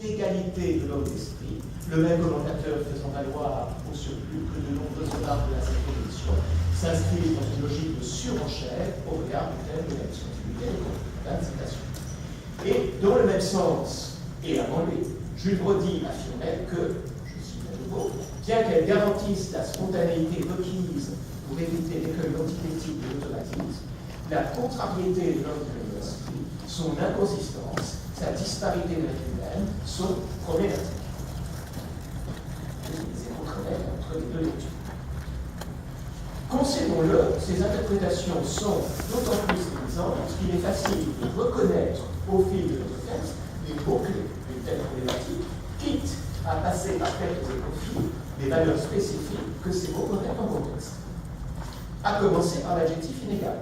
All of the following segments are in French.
l'illégalité de l'homme d'esprit, le même commentateur faisant valoir au surplus que de nombreuses remarques de la Édition s'inscrivent dans une logique de surenchère au regard du thème de la discontinuité de la citation. Et dans le même sens, et avant lui, Jules Brody affirmait que, je cite à nouveau, bien qu'elle garantisse la spontanéité requise pour éviter l'écueil antithétique de l'automatisme, la contrariété de l'homme de l'esprit, son inconsistance, sa disparité de l'être humaine sont problématiques. Les échos entre les deux lectures. Concédons-le, ces interprétations sont d'autant plus séduisantes qu'il est facile de reconnaître au fil de notre texte les mots-clés d'une telle problématique, quitte à passer par quelques écofils des valeurs spécifiques que ces mots connaissent en contexte. À commencer par l'adjectif inégal.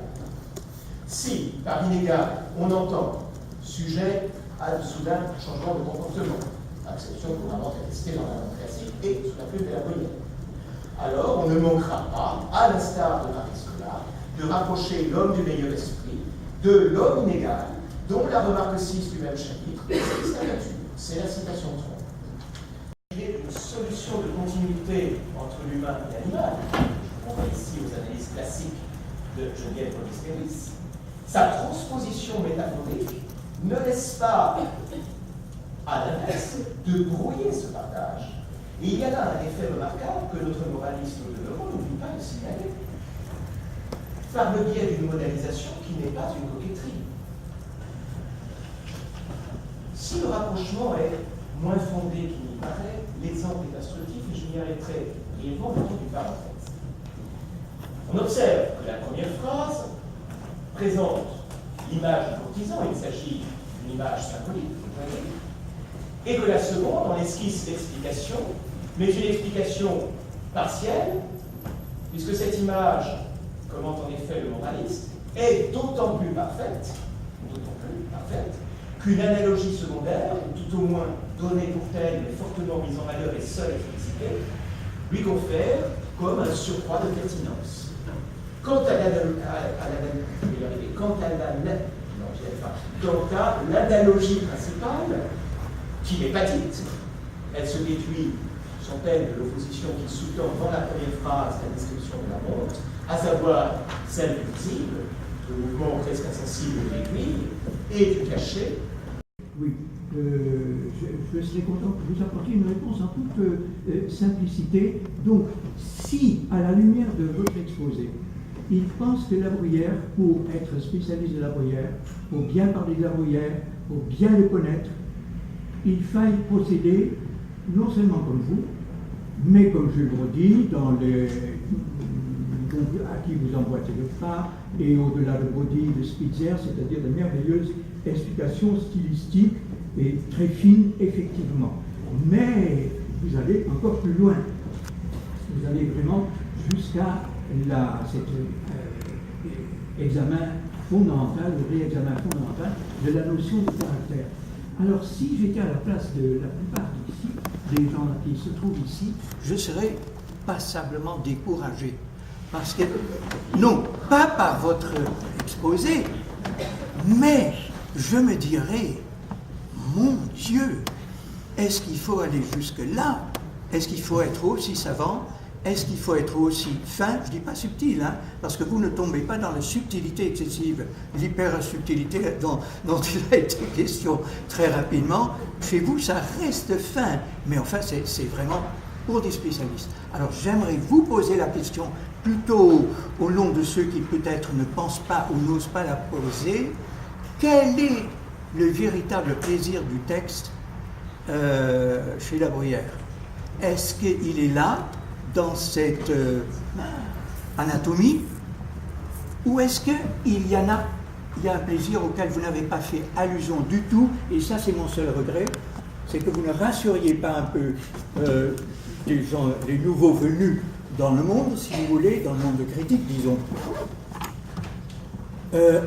Si, par inégal, on entend sujet à de soudain changement de comportement, acception couramment attestée dans la langue classique et sous la plume de la moyenne, alors on ne manquera pas, à l'instar de Marie Scola, de rapprocher l'homme du meilleur esprit de l'homme inégal, dont la remarque 6 du même chapitre, c'est sa nature, c'est la citation 3. Il y a une solution de continuité entre l'humain et l'animal. On va ici aux analyses classiques de Geneviève Boris-Lewis. Sa transposition métaphorique ne laisse pas, à l'inverse, de brouiller ce partage. Et il y a là un effet remarquable que notre moraliste au demeurant n'oublie pas de signaler, par le biais d'une modalisation qui n'est pas une coquetterie. Si le rapprochement est moins fondé qu'il n'y paraît, l'exemple est instructif et je m'y arrêterai brièvement autour d'une parenthèse. On observe que la première phrase présente l'image du courtisan, il s'agit d'une image symbolique, vous voyez, et que la seconde, en esquisse l'explication, mais une explication partielle, puisque cette image, commente en effet le moraliste, est d'autant plus parfaite qu'une analogie secondaire, ou tout au moins donnée pour telle, mais fortement mise en valeur et seule explicitée, lui confère comme un surcroît de pertinence. Quant à l'analogie principale, qui n'est pas dite, elle se déduit sans peine de l'opposition qui sous-tend dans la première phrase la description de la montre, à savoir celle du visible, le mouvement presque insensible de l'aiguille, et du cachet. Oui, je serais content que vous apportiez une réponse en toute simplicité. Donc, si, à la lumière de votre exposé, il pense que la bruyère, pour être spécialiste de la bruyère, pour bien parler de la bruyère, pour bien le connaître, il faille procéder non seulement comme vous, mais comme je le redis, à qui vous emboîtez le pas, et au-delà de Brody, de Spitzer, c'est-à-dire de merveilleuses explications stylistiques et très fines, effectivement. Mais vous allez encore plus loin. Vous allez vraiment jusqu'à cet examen fondamental, le réexamen fondamental de la notion de caractère. Alors, si j'étais à la place de la plupart des gens qui se trouvent ici, je serais passablement découragé. Parce que, non, pas par votre exposé, mais je me dirais, mon Dieu, est-ce qu'il faut aller jusque-là? Est-ce qu'il faut être aussi savant? Est-ce qu'il faut être aussi fin? Je ne dis pas subtil, hein, parce que vous ne tombez pas dans la subtilité excessive, l'hyper-subtilité dont il a été question très rapidement. Chez vous, ça reste fin, mais enfin, c'est vraiment pour des spécialistes. Alors, j'aimerais vous poser la question plutôt au nom de ceux qui peut-être ne pensent pas ou n'osent pas la poser. Quel est le véritable plaisir du texte chez La Bruyère? Est-ce qu'il est là dans cette anatomie, ou est-ce qu'il y a un plaisir auquel vous n'avez pas fait allusion du tout, et ça c'est mon seul regret, c'est que vous ne rassuriez pas un peu les gens, les nouveaux venus dans le monde, si vous voulez, dans le monde de critique, disons,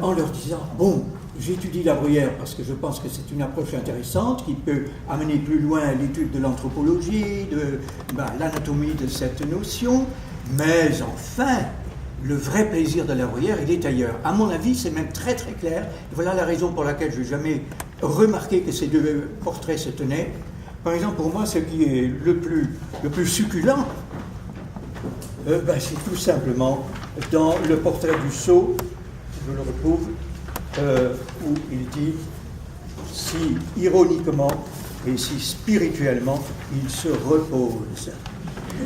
en leur disant, bon, j'étudie La Bruyère parce que je pense que c'est une approche intéressante qui peut amener plus loin l'étude de l'anthropologie, de l'anatomie de cette notion, mais enfin, le vrai plaisir de La Bruyère, il est ailleurs. À mon avis, c'est même très très clair. Voilà la raison pour laquelle je n'ai jamais remarqué que ces deux portraits se tenaient. Par exemple, pour moi, ce qui est le plus succulent, c'est tout simplement dans le portrait du sceau, je le retrouve, où il dit si ironiquement et si spirituellement il se repose.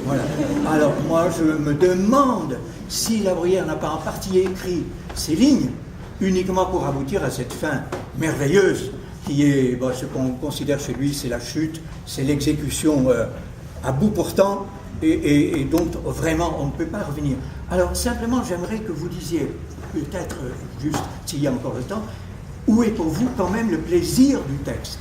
Voilà. Alors moi je me demande si La Bruyère n'a pas en partie écrit ces lignes uniquement pour aboutir à cette fin merveilleuse qui est ce qu'on considère chez lui, c'est la chute, c'est l'exécution à bout portant et dont vraiment on ne peut pas revenir. Alors simplement j'aimerais que vous disiez, peut-être juste s'il y a encore le temps, où est pour vous quand même le plaisir du texte?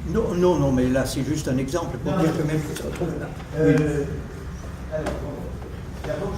Non, mais là c'est juste un exemple pour dire que même que ça se retrouve là. Alors, d'abord,